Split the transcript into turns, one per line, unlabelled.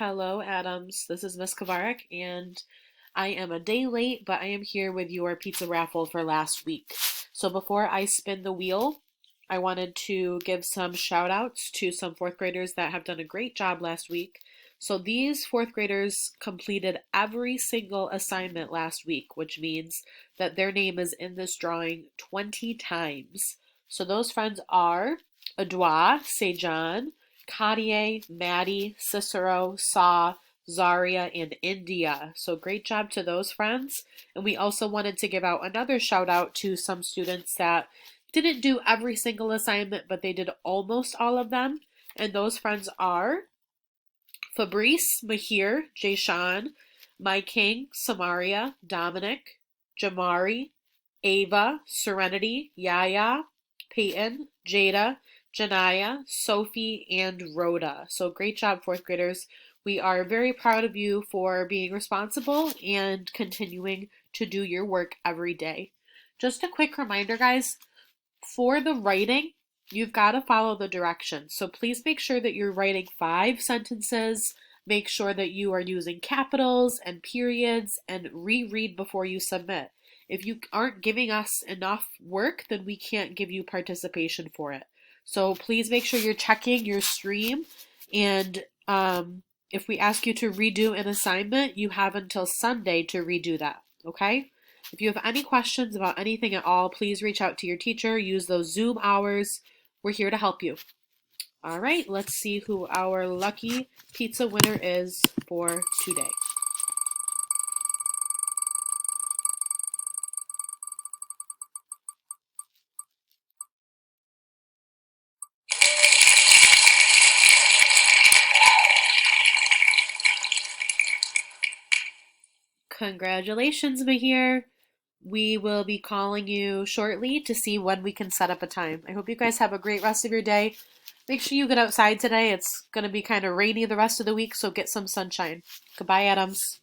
Hello, Adams. This is Miss Kavarik, and I am a day late, but I am here with your pizza raffle for last week. So before I spin the wheel, I wanted to give some shout outs to some fourth graders that have done a great job last week. So these fourth graders completed every single assignment last week, which means that their name is in this drawing 20 times. So those friends are Adwa, Sejan, Cartier, Maddie, Cicero, Saw, Zaria, and India. So great job to those friends. And we also wanted to give out another shout out to some students that didn't do every single assignment, but they did almost all of them. And those friends are Fabrice, Mahir, Jayshawn, My King, Samaria, Dominic, Jamari, Ava, Serenity, Yaya, Peyton, Jada, Janaya, Sophie, and Rhoda. So great job, fourth graders. We are very proud of you for being responsible and continuing to do your work every day. Just a quick reminder, guys, for the writing, you've got to follow the directions. So please make sure that you're writing 5 sentences. Make sure that you are using capitals and periods and reread before you submit. If you aren't giving us enough work, then we can't give you participation for it. So please make sure you're checking your stream, and if we ask you to redo an assignment, you have until Sunday to redo that, okay? If you have any questions about anything at all, please reach out to your teacher. Use those Zoom hours. We're here to help you. All right, let's see who our lucky pizza winner is for today. Congratulations, Mahir. We will be calling you shortly to see when we can set up a time. I hope you guys have a great rest of your day. Make sure you get outside today. It's going to be kind of rainy the rest of the week, so get some sunshine. Goodbye, Adams.